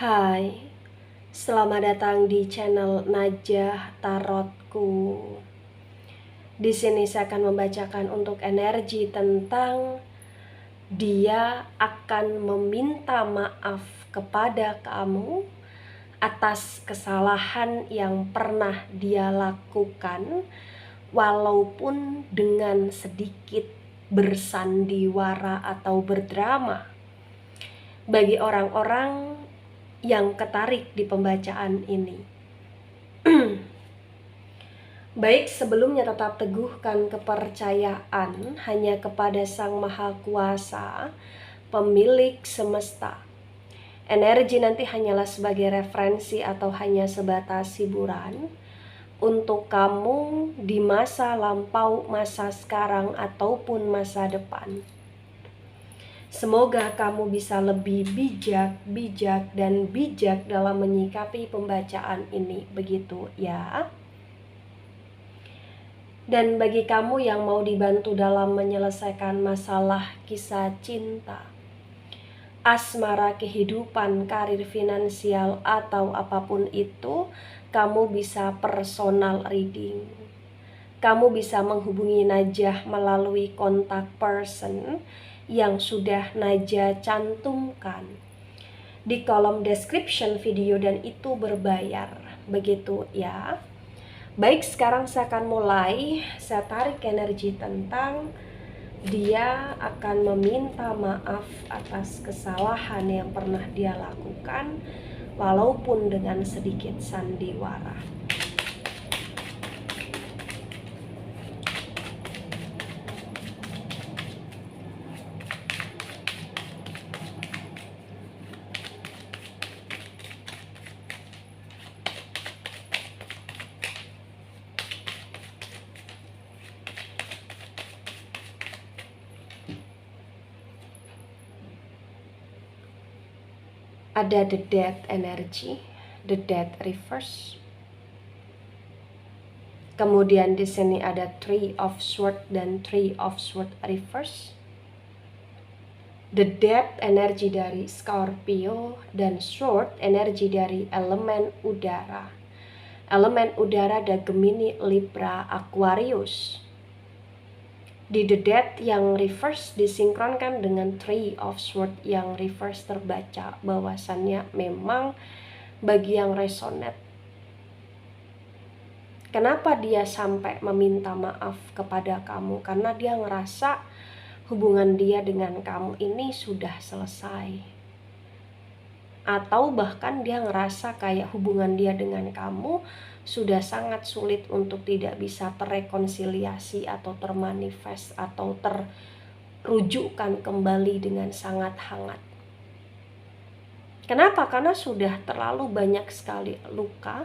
Hai, selamat datang di channel Najah Tarotku. Di sini saya akan membacakan untuk energi tentang dia akan meminta maaf kepada kamu atas kesalahan yang pernah dia lakukan, walaupun dengan sedikit bersandiwara atau berdrama. Bagi orang-orang yang ketarik di pembacaan ini. Baik, sebelumnya tetap teguhkan kepercayaan hanya kepada Sang Maha Kuasa, pemilik semesta. Energi nanti hanyalah sebagai referensi atau hanya sebatas hiburan untuk kamu di masa lampau, masa sekarang, ataupun masa depan. Semoga kamu bisa lebih bijak dalam menyikapi pembacaan ini, begitu ya. Dan bagi kamu yang mau dibantu dalam menyelesaikan masalah kisah cinta, asmara, kehidupan, karir, finansial, atau apapun itu, kamu bisa personal reading. Kamu bisa menghubungi Najah melalui kontak person yang sudah Najah cantumkan di kolom description video, dan itu berbayar, begitu ya. Baik, sekarang saya akan mulai. Saya tarik energi tentang dia akan meminta maaf atas kesalahan yang pernah dia lakukan, walaupun dengan sedikit sandiwara. Ada the death energy, the death reverse. Kemudian di sini ada Three of Swords dan Three of Swords reverse. The death energi dari Scorpio dan Sword energi dari elemen udara. Elemen udara ada Gemini, Libra, Aquarius. Di The Death yang reverse disinkronkan dengan Three of Swords yang reverse, terbaca bahwasannya memang bagi yang resonate. Kenapa dia sampai meminta maaf kepada kamu? Karena dia ngerasa hubungan dia dengan kamu ini sudah selesai. Atau bahkan dia ngerasa kayak hubungan dia dengan kamu sudah sangat sulit untuk tidak bisa terrekonsiliasi atau termanifest atau terrujukkan kembali dengan sangat hangat. Kenapa? Karena sudah terlalu banyak sekali luka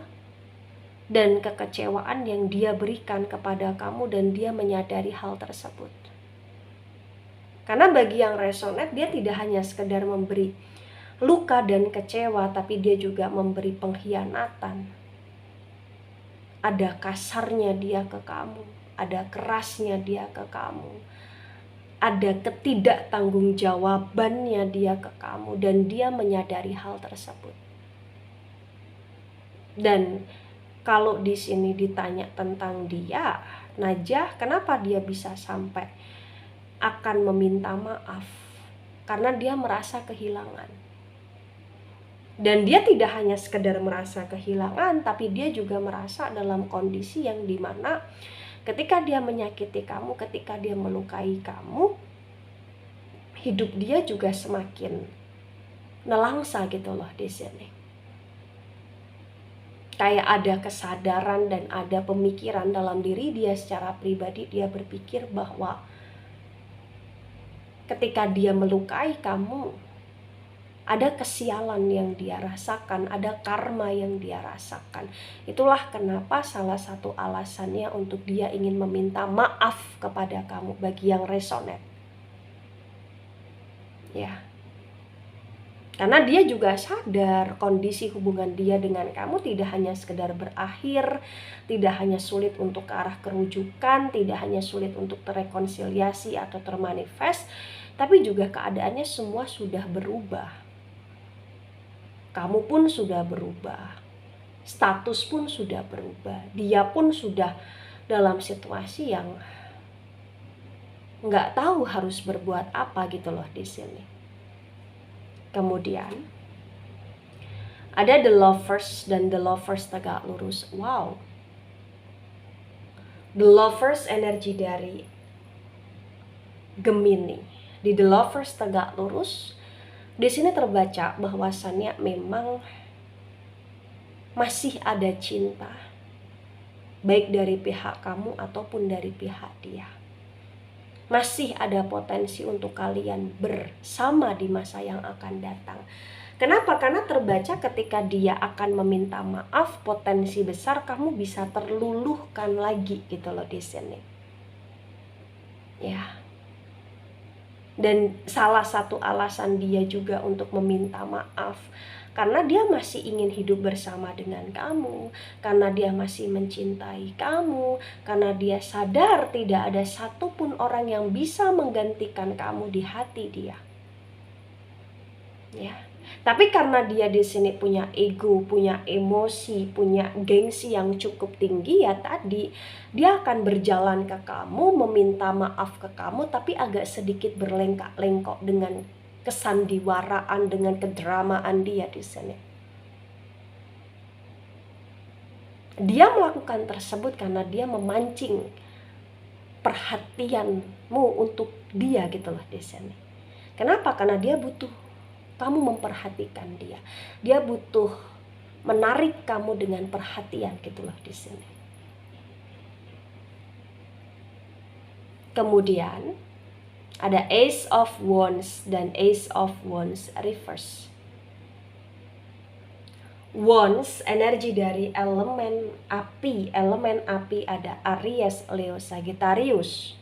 dan kekecewaan yang dia berikan kepada kamu, dan dia menyadari hal tersebut. Karena bagi yang resonate, dia tidak hanya sekedar memberi luka dan kecewa, tapi dia juga memberi pengkhianatan. Ada kasarnya dia ke kamu, ada kerasnya dia ke kamu, ada ketidaktanggungjawabannya dia ke kamu, dan dia menyadari hal tersebut. Dan kalau di sini ditanya tentang dia, Najah, kenapa dia bisa sampai akan meminta maaf? Karena dia merasa kehilangan. Dan dia tidak hanya sekedar merasa kehilangan, tapi dia juga merasa dalam kondisi yang dimana ketika dia menyakiti kamu, ketika dia melukai kamu, hidup dia juga semakin nelangsa gitu loh di sini. Kayak ada kesadaran dan ada pemikiran dalam diri dia secara pribadi. Dia berpikir bahwa ketika dia melukai kamu, ada kesialan yang dia rasakan, ada karma yang dia rasakan. Itulah kenapa salah satu alasannya untuk dia ingin meminta maaf kepada kamu, bagi yang resonate. Ya. Karena dia juga sadar kondisi hubungan dia dengan kamu tidak hanya sekedar berakhir, tidak hanya sulit untuk ke arah kerujukan, tidak hanya sulit untuk terrekonsiliasi atau termanifest, tapi juga keadaannya semua sudah berubah. kamu pun sudah berubah, status pun sudah berubah, dia pun sudah dalam situasi yang nggak tahu harus berbuat apa gitu loh di sini. Kemudian ada the lovers dan the lovers tegak lurus. Wow, the lovers energi dari Gemini. Di the lovers tegak lurus, di sini terbaca bahwasannya memang masih ada cinta, baik dari pihak kamu ataupun dari pihak dia. Masih ada potensi untuk kalian bersama di masa yang akan datang. Kenapa? Karena terbaca ketika dia akan meminta maaf, potensi besar kamu bisa terluluhkan lagi gitu loh di sini. Ya. Dan salah satu alasan dia juga untuk meminta maaf karena dia masih ingin hidup bersama dengan kamu, karena dia masih mencintai kamu, karena dia sadar tidak ada satupun orang yang bisa menggantikan kamu di hati dia. Ya. Tapi karena dia di sini punya ego, punya emosi, punya gengsi yang cukup tinggi, ya tadi dia akan berjalan ke kamu, meminta maaf ke kamu, tapi agak sedikit berlengkak-lengkok dengan kesandiwaraan, dengan kedramaan dia di sini. Dia melakukan tersebut karena dia memancing perhatianmu untuk dia gitu loh di sini. Kenapa? Karena dia butuh kamu memperhatikan dia. Dia butuh menarik kamu dengan perhatian gitu loh di sini. Kemudian ada Ace of Wands dan Ace of Wands reverse. Wands energi dari elemen api. Elemen api ada Aries, Leo, Sagittarius.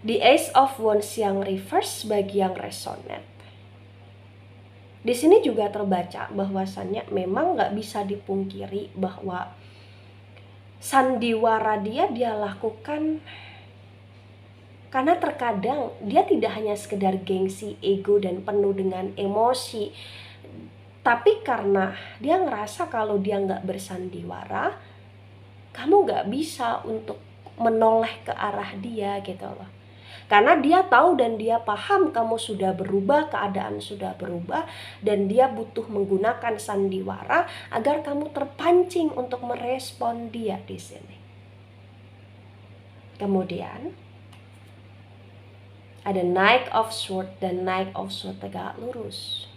Di Ace of Wands yang reverse bagi yang resonate, di sini juga terbaca bahwasannya memang nggak bisa dipungkiri bahwa sandiwara dia lakukan karena terkadang dia tidak hanya sekedar gengsi, ego, dan penuh dengan emosi, tapi karena dia ngerasa kalau dia nggak bersandiwara, kamu nggak bisa untuk menoleh ke arah dia gitu loh. Karena dia tahu dan dia paham kamu sudah berubah, keadaan sudah berubah, dan dia butuh menggunakan sandiwara agar kamu terpancing untuk merespon dia di sini. Kemudian ada Knight of Swords dan Knight of Swords tegak lurus.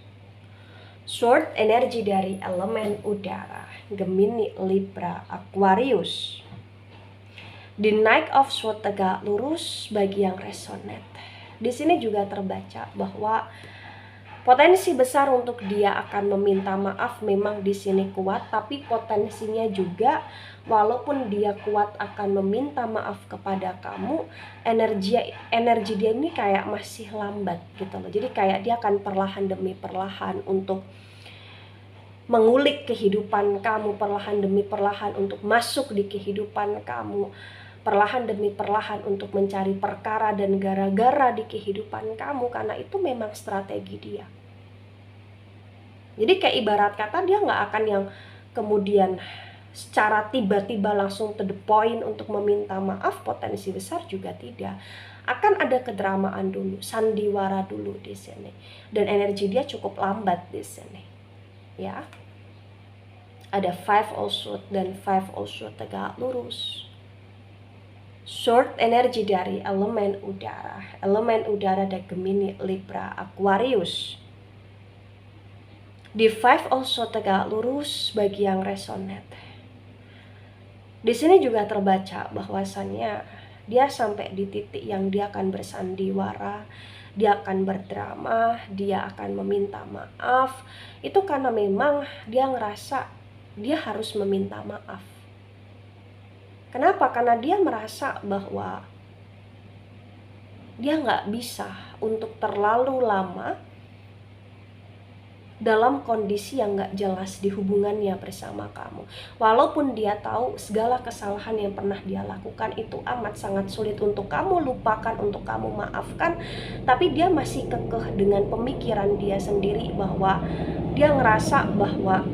Sword energi dari elemen udara, Gemini, Libra, Aquarius. Di Knight of Swords tegak lurus bagi yang resonate. Di sini juga terbaca bahwa potensi besar untuk dia akan meminta maaf memang di sini kuat, tapi potensinya juga walaupun dia kuat akan meminta maaf kepada kamu, energi dia ini kayak masih lambat gitu loh. Jadi kayak dia akan perlahan demi perlahan untuk mengulik kehidupan kamu, perlahan demi perlahan untuk masuk di kehidupan kamu, perlahan demi perlahan untuk mencari perkara dan gara-gara di kehidupan kamu, karena itu memang strategi dia. Jadi kayak ibarat kata dia nggak akan yang kemudian secara tiba-tiba langsung to the point untuk meminta maaf, potensi besar juga tidak. Akan ada kedramaan dulu, sandiwara dulu di sini, dan energi dia cukup lambat di sini. Ya, ada Five of Swords dan Five of Swords tegak lurus. Sword energi dari elemen udara. Elemen udara ada Gemini, Libra, Aquarius. Di Five of Swords tegak lurus bagi yang resonate. Di sini juga terbaca bahwasannya dia sampai di titik yang dia akan bersandiwara, dia akan berdrama, dia akan meminta maaf. Itu karena memang dia ngerasa dia harus meminta maaf. Kenapa? Karena dia merasa bahwa dia nggak bisa untuk terlalu lama dalam kondisi yang gak jelas di hubungannya bersama kamu. Walaupun dia tahu segala kesalahan yang pernah dia lakukan itu amat sangat sulit untuk kamu lupakan, untuk kamu maafkan, tapi dia masih kekeh dengan pemikiran dia sendiri bahwa dia ngerasa bahwa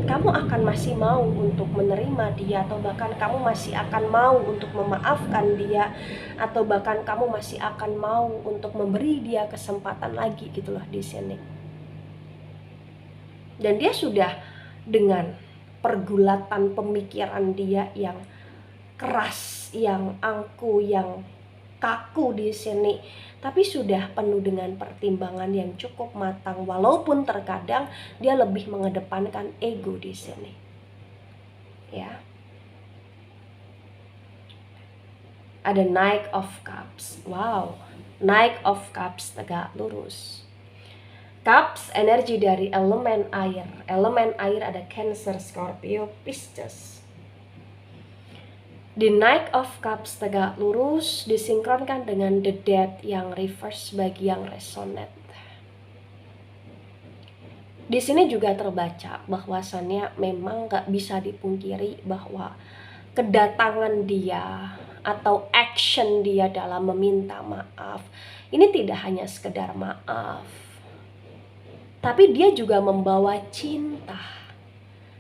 kamu akan masih mau untuk menerima dia, atau bahkan kamu masih akan mau untuk memaafkan dia, atau bahkan kamu masih akan mau untuk memberi dia kesempatan lagi gitu loh di sini. Dan dia sudah dengan pergulatan pemikiran dia yang keras, yang angku, yang kaku di sini, tapi sudah penuh dengan pertimbangan yang cukup matang, walaupun terkadang dia lebih mengedepankan ego di sini. Ya. Ada Knight of Cups. Wow. Knight of Cups tegak lurus. Cups energi dari elemen air. Elemen air ada Cancer, Scorpio, Pisces. The Knight of Cups tegak lurus disinkronkan dengan The Death yang reverse bagi yang resonate. Di sini juga terbaca bahwasannya memang gak bisa dipungkiri bahwa kedatangan dia atau action dia dalam meminta maaf ini tidak hanya sekedar maaf, tapi dia juga membawa cinta.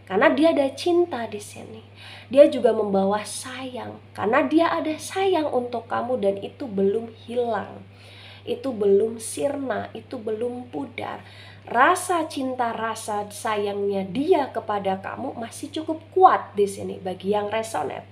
Karena dia ada cinta di sini. Dia juga membawa sayang. Karena dia ada sayang untuk kamu dan itu belum hilang. Itu belum sirna, itu belum pudar. Rasa cinta, rasa sayangnya dia kepada kamu masih cukup kuat di sini bagi yang resonate.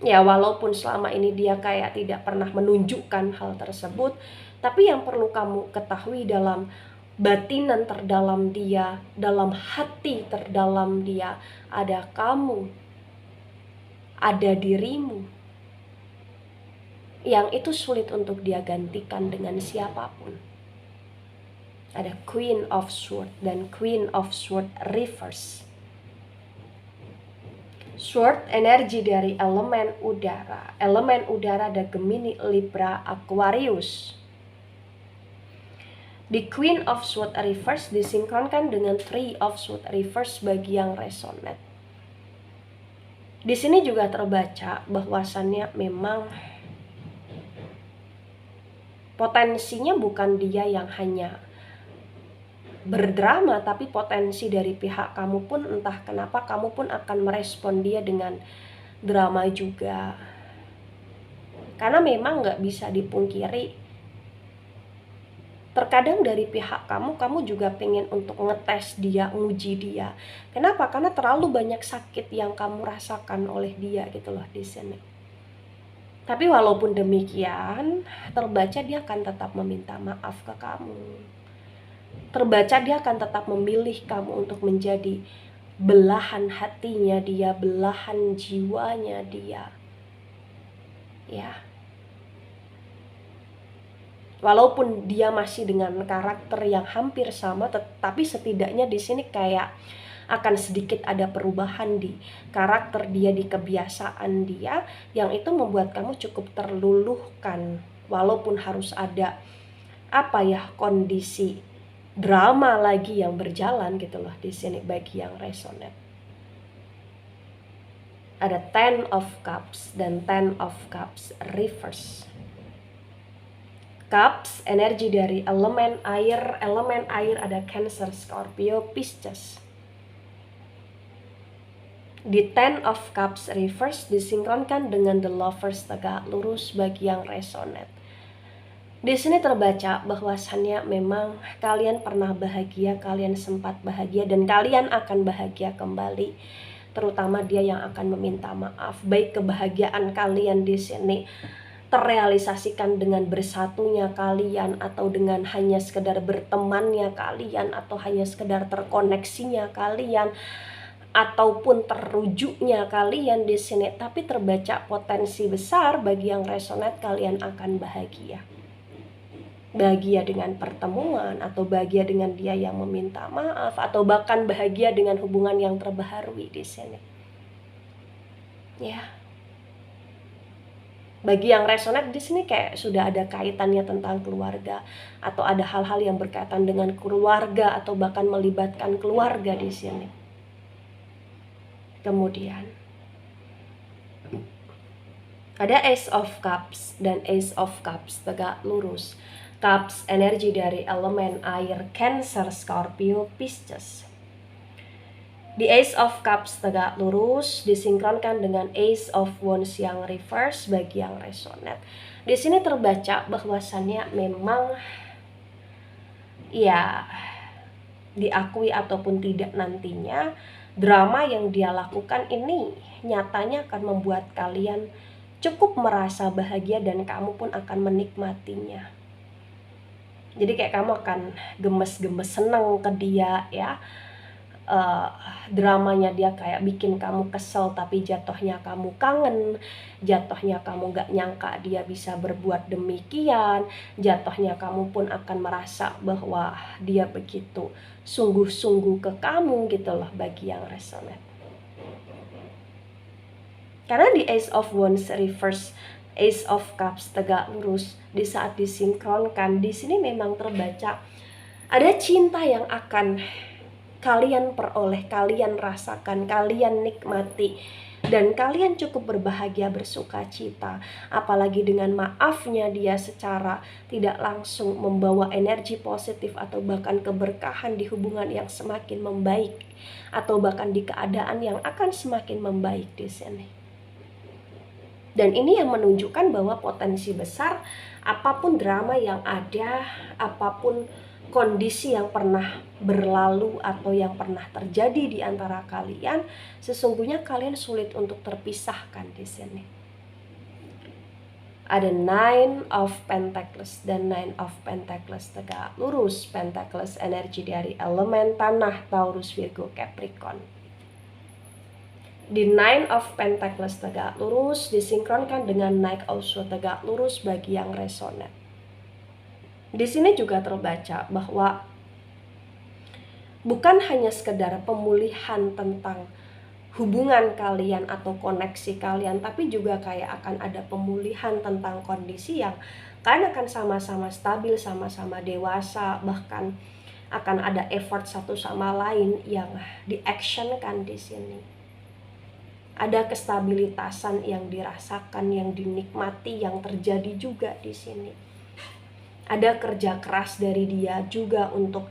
Ya, walaupun selama ini dia kayak tidak pernah menunjukkan hal tersebut, tapi yang perlu kamu ketahui dalam batinan terdalam dia, dalam hati terdalam dia, ada kamu, ada dirimu, yang itu sulit untuk dia gantikan dengan siapapun. Ada Queen of Swords dan Queen of Swords reverse. Sword energi dari elemen udara. Elemen udara ada Gemini, Libra, Aquarius. The Queen of Swords reverse disinkronkan dengan Three of Swords reverse bagi yang resonate. Di sini juga terbaca bahwasannya memang potensinya bukan dia yang hanya berdrama, tapi potensi dari pihak kamu pun entah kenapa kamu pun akan merespon dia dengan drama juga. Karena memang gak bisa dipungkiri, terkadang dari pihak kamu juga pengen untuk ngetes dia, nguji dia. Kenapa? Karena terlalu banyak sakit yang kamu rasakan oleh dia gitu loh di sini. Tapi walaupun demikian, terbaca dia akan tetap meminta maaf ke kamu. Terbaca dia akan tetap memilih kamu untuk menjadi belahan hatinya dia, belahan jiwanya dia. Ya. Walaupun dia masih dengan karakter yang hampir sama, tetapi setidaknya di sini kayak akan sedikit ada perubahan di karakter dia, di kebiasaan dia, yang itu membuat kamu cukup terluluhkan. Walaupun harus ada kondisi drama lagi yang berjalan gitu loh di sini bagi yang resonate. Ada Ten of Cups dan Ten of Cups reverse. Cups energi dari elemen air. Elemen air ada Cancer, Scorpio, Pisces. Di Ten of Cups reverse disinkronkan dengan The Lovers tegak lurus bagi yang resonate. Di sini terbaca bahwasannya memang kalian pernah bahagia, kalian sempat bahagia, dan kalian akan bahagia kembali. Terutama dia yang akan meminta maaf. Baik kebahagiaan kalian di sini terrealisasikan dengan bersatunya kalian, atau dengan hanya sekedar bertemannya kalian, atau hanya sekedar terkoneksinya kalian, ataupun terrujuknya kalian di sini, tapi terbaca potensi besar bagi yang resonate kalian akan bahagia. Bahagia dengan pertemuan, atau bahagia dengan dia yang meminta maaf, atau bahkan bahagia dengan hubungan yang terbaharui di sini. Ya. Bagi yang resonate di sini kayak sudah ada kaitannya tentang keluarga, atau ada hal-hal yang berkaitan dengan keluarga atau bahkan melibatkan keluarga di sini. Kemudian ada Ace of Cups dan Ace of Cups tegak lurus. Cups energi dari elemen air, Cancer, Scorpio, Pisces. Di Ace of Cups tegak lurus disinkronkan dengan Ace of Wands yang reverse bagi yang resonate. Di sini terbaca bahwasannya memang ya diakui ataupun tidak nantinya, drama yang dia lakukan ini nyatanya akan membuat kalian cukup merasa bahagia dan kamu pun akan menikmatinya. Jadi kayak kamu akan gemes-gemes seneng ke dia ya. Dramanya dia kayak bikin kamu kesel, tapi jatuhnya kamu kangen, jatuhnya kamu gak nyangka dia bisa berbuat demikian, jatuhnya kamu pun akan merasa bahwa dia begitu sungguh-sungguh ke kamu gitu loh bagi yang resonate. Karena di Ace of Wands reverse, Ace of Cups tegak lurus, di saat disinkronkan di sini memang terbaca ada cinta yang akan kalian peroleh, kalian rasakan, kalian nikmati, dan kalian cukup berbahagia, bersuka cita. Apalagi dengan maafnya dia secara tidak langsung membawa energi positif atau bahkan keberkahan di hubungan yang semakin membaik, atau bahkan di keadaan yang akan semakin membaik di sini. Dan ini yang menunjukkan bahwa potensi besar, apapun drama yang ada, apapun kondisi yang pernah berlalu atau yang pernah terjadi di antara kalian, sesungguhnya kalian sulit untuk terpisahkan di sini. Ada Nine of Pentacles dan Nine of Pentacles tegak lurus. Pentacles energi dari elemen tanah, Taurus, Virgo, Capricorn. Di Nine of Pentacles tegak lurus disinkronkan dengan Knight also tegak lurus bagi yang resonate. Di sini juga terbaca bahwa bukan hanya sekedar pemulihan tentang hubungan kalian atau koneksi kalian, tapi juga kayak akan ada pemulihan tentang kondisi yang kalian akan sama-sama stabil, sama-sama dewasa, bahkan akan ada effort satu sama lain yang di-actionkan di sini. Ada kestabilitasan yang dirasakan, yang dinikmati, yang terjadi juga di sini. Ada kerja keras dari dia juga untuk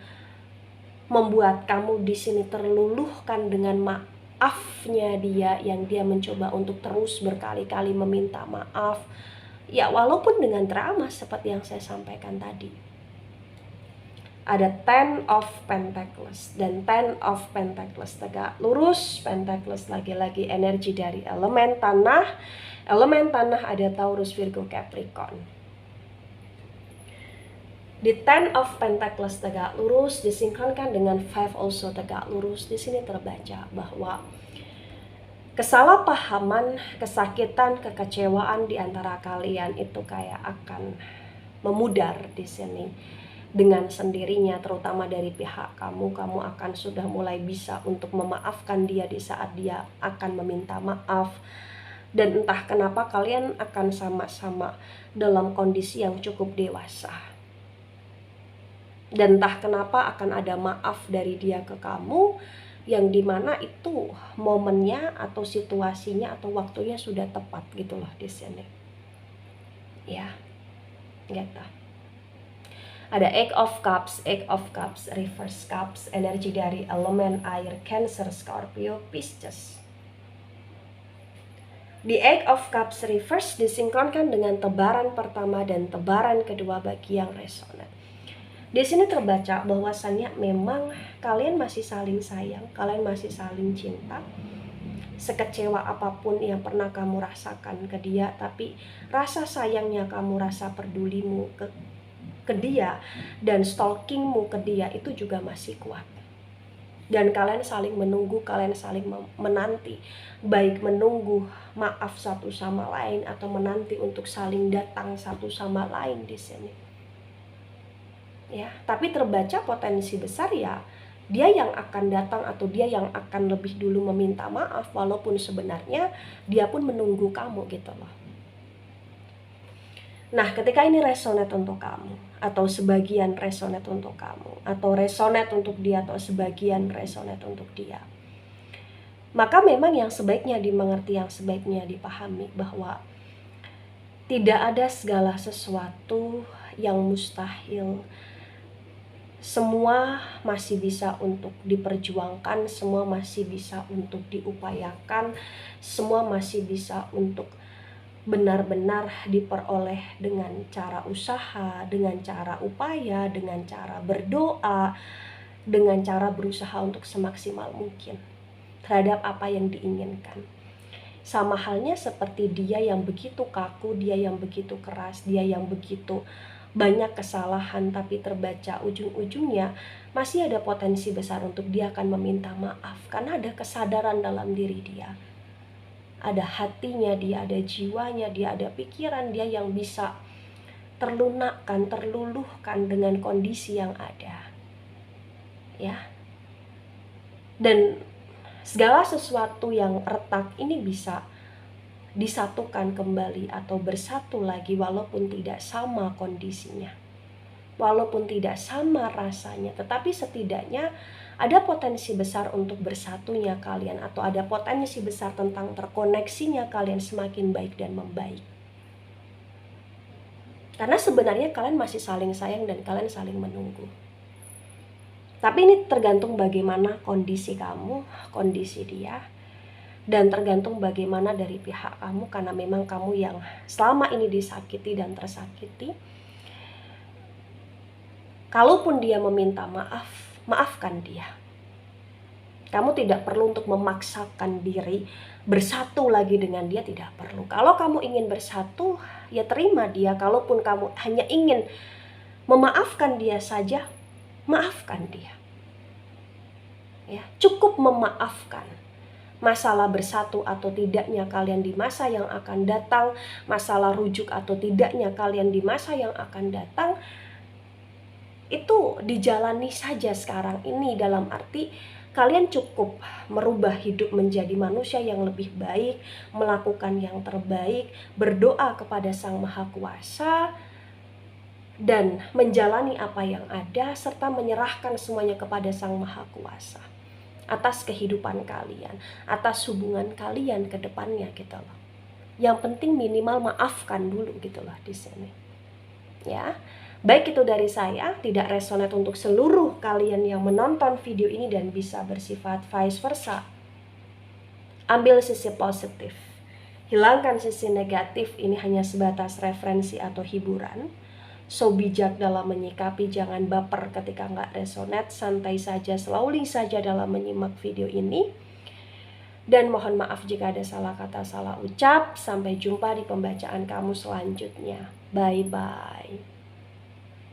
membuat kamu di sini terluluhkan dengan maafnya dia, yang dia mencoba untuk terus berkali-kali meminta maaf. Ya walaupun dengan drama seperti yang saya sampaikan tadi. Ada Ten of Pentacles dan Ten of Pentacles tegak lurus. Pentacles lagi-lagi energi dari elemen tanah. Elemen tanah ada Taurus, Virgo, Capricorn. Di Ten of Pentacles tegak lurus disinkronkan dengan Five also tegak lurus. Di sini terbaca bahwa kesalahpahaman, kesakitan, kekecewaan di antara kalian itu kayak akan memudar di sini dengan sendirinya, terutama dari pihak kamu. Kamu akan sudah mulai bisa untuk memaafkan dia di saat dia akan meminta maaf. Dan entah kenapa kalian akan sama-sama dalam kondisi yang cukup dewasa. Dan entah kenapa akan ada maaf dari dia ke kamu, yang dimana itu momennya atau situasinya atau waktunya sudah tepat gitu loh di sini. Ya, gitu. Ada Eight of Cups, Reverse Cups, energi dari elemen air, Cancer, Scorpio, Pisces. Di Eight of Cups Reverse disinkronkan dengan tebaran pertama dan tebaran kedua bagi yang resonate. Di sini terbaca bahwasannya memang kalian masih saling sayang, kalian masih saling cinta. Sekecewa apapun yang pernah kamu rasakan ke dia, tapi rasa sayangnya kamu, rasa pedulimu ke dia, dan stalkingmu ke dia itu juga masih kuat. Dan kalian saling menunggu, kalian saling menanti, baik menunggu maaf satu sama lain atau menanti untuk saling datang satu sama lain di sini. Ya, tapi terbaca potensi besar ya dia yang akan datang atau dia yang akan lebih dulu meminta maaf, walaupun sebenarnya dia pun menunggu kamu gitu loh. Nah, ketika ini resonate untuk kamu, atau sebagian resonate untuk kamu, atau resonate untuk dia, atau sebagian resonate untuk dia, maka memang yang sebaiknya dimengerti, yang sebaiknya dipahami bahwa tidak ada segala sesuatu yang mustahil. Semua masih bisa untuk diperjuangkan, semua masih bisa untuk diupayakan, semua masih bisa untuk benar-benar diperoleh dengan cara usaha, dengan cara upaya, dengan cara berdoa, dengan cara berusaha untuk semaksimal mungkin terhadap apa yang diinginkan. Sama halnya seperti dia yang begitu kaku, dia yang begitu keras, dia yang begitu banyak kesalahan, tapi terbaca ujung-ujungnya masih ada potensi besar untuk dia akan meminta maaf, karena ada kesadaran dalam diri dia, ada hatinya dia, ada jiwanya dia, ada pikiran dia yang bisa terlunakkan, terluluhkan dengan kondisi yang ada, ya. Dan segala sesuatu yang retak ini bisa disatukan kembali atau bersatu lagi walaupun tidak sama kondisinya, walaupun tidak sama rasanya, tetapi setidaknya ada potensi besar untuk bersatunya kalian, atau ada potensi besar tentang terkoneksinya kalian semakin baik dan membaik. Karena sebenarnya kalian masih saling sayang dan kalian saling menunggu. Tapi ini tergantung bagaimana kondisi kamu, kondisi dia, dan tergantung bagaimana dari pihak kamu, karena memang kamu yang selama ini disakiti dan tersakiti. Kalaupun dia meminta maaf, maafkan dia. Kamu tidak perlu untuk memaksakan diri bersatu lagi dengan dia, tidak perlu. Kalau kamu ingin bersatu, ya terima dia. Kalaupun kamu hanya ingin memaafkan dia saja, maafkan dia. Ya, cukup memaafkan. Masalah bersatu atau tidaknya kalian di masa yang akan datang, masalah rujuk atau tidaknya kalian di masa yang akan datang, itu dijalani saja sekarang ini, dalam arti kalian cukup merubah hidup menjadi manusia yang lebih baik, melakukan yang terbaik, berdoa kepada Sang Maha Kuasa, dan menjalani apa yang ada, serta menyerahkan semuanya kepada Sang Maha Kuasa atas kehidupan kalian, atas hubungan kalian ke depannya gitu loh. Yang penting minimal maafkan dulu gitu loh di sini. Ya. Baik, itu dari saya, tidak resonate untuk seluruh kalian yang menonton video ini dan bisa bersifat vice versa. Ambil sisi positif, hilangkan sisi negatif, ini hanya sebatas referensi atau hiburan. So bijak dalam menyikapi, jangan baper ketika nggak resonate, santai saja, slowly saja dalam menyimak video ini. Dan mohon maaf jika ada salah kata, salah ucap. Sampai jumpa di pembacaan kamu selanjutnya. Bye-bye.